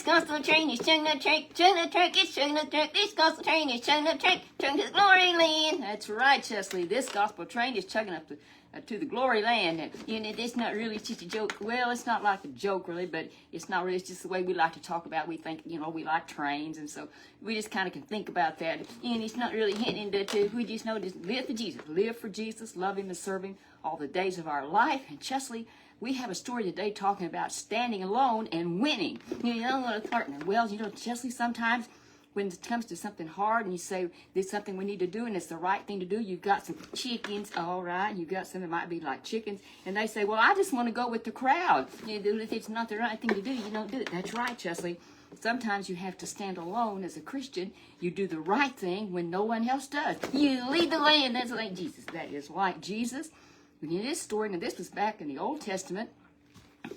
gospel train is turning the track, it's turning the track, this gospel train is turning the track, turning to the glory land. That's right, Chesley. This gospel train is chugging up to the glory land. And you know, it's not really just a joke. Well, it's not like a joke really, but it's not really. It's just the way we like to talk about. We think, you know, we like trains, and so we just kind of can think about that. And it's not really hinting to. We just know, just live for Jesus, love Him and serve Him all the days of our life. And Chesley, we have a story today talking about standing alone and winning. You know, a partner. Well, you know, Chesley, sometimes when it comes to something hard and you say there's something we need to do and it's the right thing to do, you've got some chickens, all right, you've got some that might be like chickens, and they say, well, I just want to go with the crowd. You know, if it's not the right thing to do, you don't do it. That's right, Chesley. Sometimes you have to stand alone as a Christian. You do the right thing when no one else does. You lead the way, and that's like Jesus. That is like Jesus. In this story, and this was back in the Old Testament,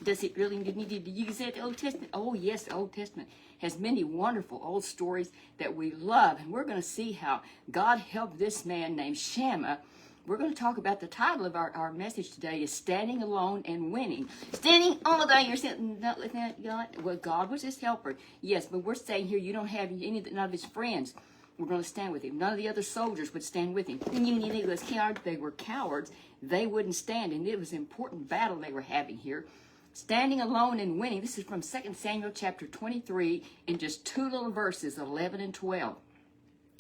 does it really need to use that, the Old Testament? Oh, yes, the Old Testament has many wonderful old stories that we love. And we're going to see how God helped this man named Shammah. We're going to talk about the title of our message today is Standing Alone and Winning. Standing all day, you're sitting, not looking at God. Well, God was his helper. Yes, but we're saying here you don't have none of his friends. We're going to stand with him. None of the other soldiers would stand with him. And you think those cowards, they were cowards. They wouldn't stand. And it was an important battle they were having here. Standing alone and winning. This is from 2 Samuel chapter 23 in just two little verses, 11 and 12.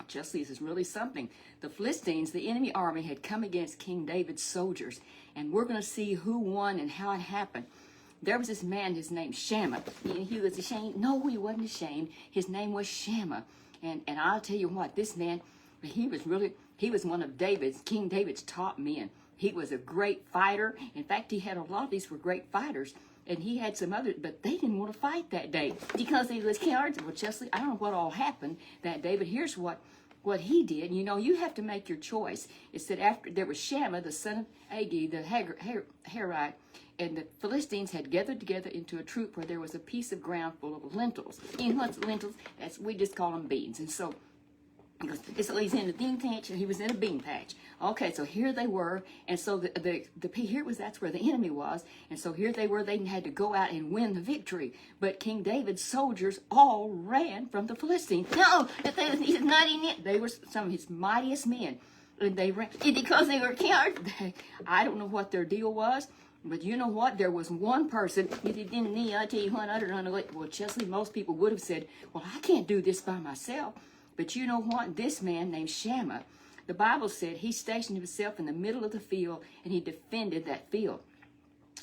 Just this is really something. The Philistines, the enemy army, had come against King David's soldiers. And we're going to see who won and how it happened. There was this man, his name Shammah. He was ashamed. No, he wasn't ashamed. His name was Shammah. And I'll tell you what, this man, he was one of King David's top men. He was a great fighter. In fact, he had a lot of these were great fighters. And he had some others, but they didn't want to fight that day because they was cowards. Well, Chesley, I don't know what all happened that day, but here's what he did. You know, you have to make your choice. It said after there was Shammah, the son of Agag, the Harite, and the Philistines had gathered together into a troop where there was a piece of ground full of lentils. You know what's lentils? We just call them beans. And so he's in the bean patch, and he was in a bean patch. Okay, so here they were, and so that's where the enemy was, and so here they were. They had to go out and win the victory. But King David's soldiers all ran from the Philistines. No, he's not in it. They were some of his mightiest men, and they ran because they were cowards. I don't know what their deal was. But you know what? There was one person. I tell you what, I don't know. Well, Chesley, most people would have said, well, I can't do this by myself. But you know what? This man named Shammah, the Bible said he stationed himself in the middle of the field and he defended that field.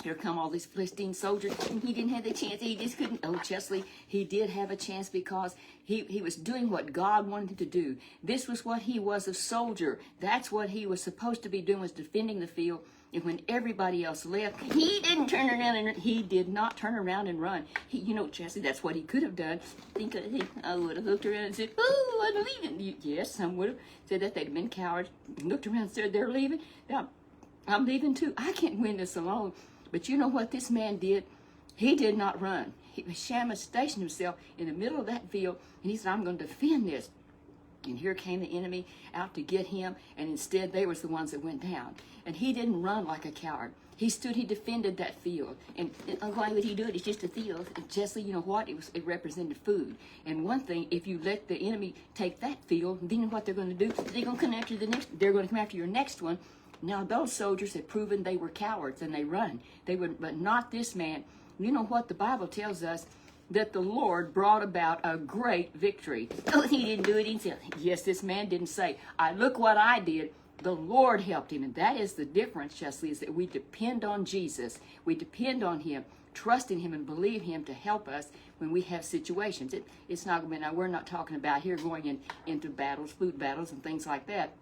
Here come all these Philistine soldiers, and he didn't have the chance. He just couldn't. Oh, Chesley, he did have a chance because he was doing what God wanted him to do. This was what he was, a soldier. That's what he was supposed to be doing, was defending the field. And when everybody else left, he didn't turn around and he did not turn around and run. You know, Chesley, that's what he could have done. I would have looked around and said, "Oh, I'm leaving." Yes, some would have said that. They'd been cowards. Looked around and said, "They're leaving. Yeah, I'm leaving too. I can't win this alone." But you know what this man did? He did not run. Shammah stationed himself in the middle of that field, and he said, "I'm going to defend this." And here came the enemy out to get him, and instead they was the ones that went down. And he didn't run like a coward. He stood, he defended that field. And why would he do it? It's just a field. And Chesley, you know what? It represented food. And one thing, if you let the enemy take that field, then what they're going to do? They're going to come after they're going to come after your next one. Now those soldiers had proven they were cowards and they run. But not this man. You know what the Bible tells us? That the Lord brought about a great victory. Oh, he didn't do it himself. Yes, this man didn't say, look what I did. The Lord helped him. And that is the difference, Chesley, is that we depend on Jesus. We depend on him, trust in him, and believe him to help us when we have situations. It's not going to be, now we're not talking about here going into battles, food battles and things like that.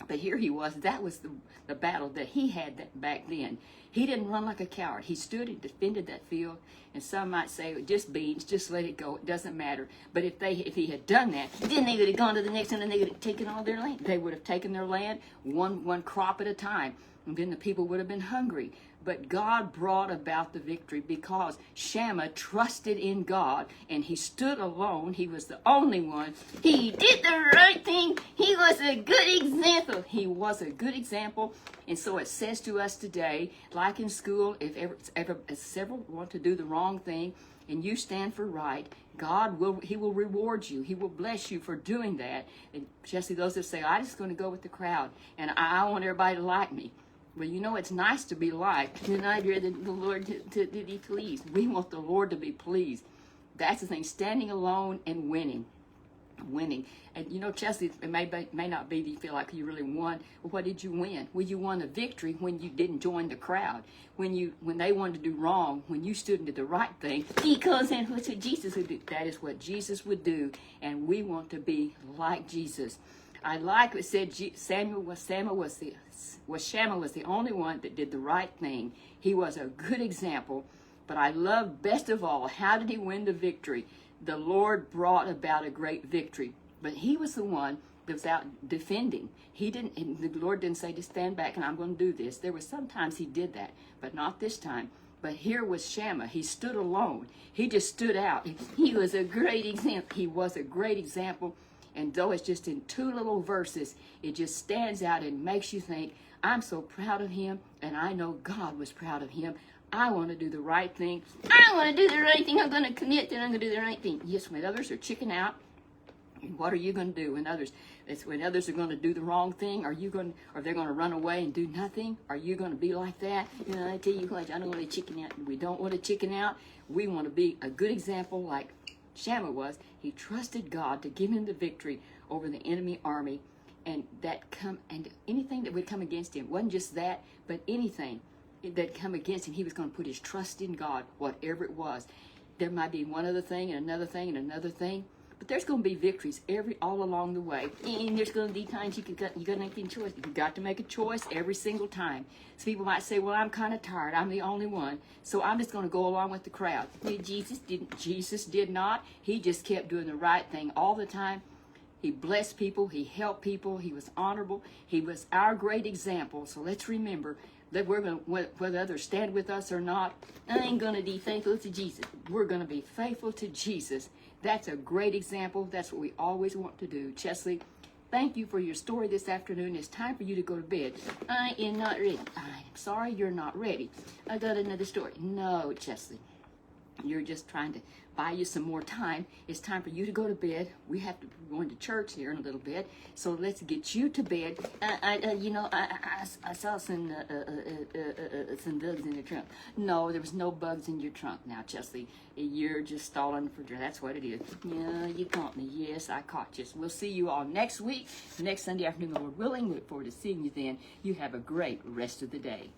But here he was. That was the battle that he had back then. He didn't run like a coward. He stood and defended that field. And some might say, just beans, just let it go. It doesn't matter. But if he had done that, then they would have gone to the next one and they would have taken all their land. They would have taken their land one crop at a time. And then the people would have been hungry. but God brought about the victory because Shammah trusted in God and he stood alone. He was the only one. He did the right thing. He was a good example. He was a good example. And so it says to us today, like in school, if several want to do the wrong thing and you stand for right, He will reward you. He will bless you for doing that. And especially those that say, I'm just going to go with the crowd and I want everybody to like me. Well, you know, it's nice to be liked. And I'd rather the Lord to be pleased. We want the Lord to be pleased. That's the thing, standing alone and winning. And you know, Chesley, it may not be that you feel like you really won. Well, what did you win? Well, you won a victory when you didn't join the crowd. When they wanted to do wrong, when you stood and did the right thing, because that's what Jesus would do. That is what Jesus would do, and we want to be like Jesus. I like what it said. Shammah was the only one that did the right thing. He was a good example. But I love best of all, how did he win the victory? The Lord brought about a great victory. But he was the one that was out defending. The Lord didn't say to stand back and I'm going to do this. There were sometimes he did that, but not this time. But here was Shammah. He stood alone. He just stood out. He was a great example. He was a great example. And though it's just in 2 little verses, it just stands out and makes you think, I'm so proud of him, and I know God was proud of him. I want to do the right thing. I want to do the right thing. I'm going to commit that I'm going to do the right thing. Yes, when others are chicking out, what are you going to do when others are going to do the wrong thing? Or they're going to run away and do nothing? Are you going to be like that? You know, I tell you what, I don't want to chicken out. We don't want to chicken out. We want to be a good example like Shammah was. He trusted God to give him the victory over the enemy army, and anything that would come against him. It wasn't just that, but anything that come against him, he was going to put his trust in God, whatever it was. There might be one other thing and another thing and another thing, but there's going to be victories all along the way. And there's going to be times you got to make a choice. You've got to make a choice every single time. So people might say, well, I'm kind of tired. I'm the only one, so I'm just going to go along with the crowd. Jesus did not. He just kept doing the right thing all the time. He blessed people. He helped people. He was honorable. He was our great example. So let's remember that we're going to, whether others stand with us or not, I ain't going to be faithful to Jesus. We're going to be faithful to Jesus. That's a great example. That's what we always want to do. Chesley, thank you for your story this afternoon. It's time for you to go to bed. I am not ready. I'm sorry you're not ready. I got another story. No, Chesley. You're just trying to buy you some more time. It's time for you to go to bed. We have to be going to church here in a little bit, so let's get you to bed. I saw some bugs in your trunk. No, there was no bugs in your trunk. Now, Chesley, you're just stalling for dinner. That's what it is. Yeah, you caught me. Yes, I caught you. So we'll see you all next week, next Sunday afternoon, Lord willing. Look forward to seeing you then. You have a great rest of the day.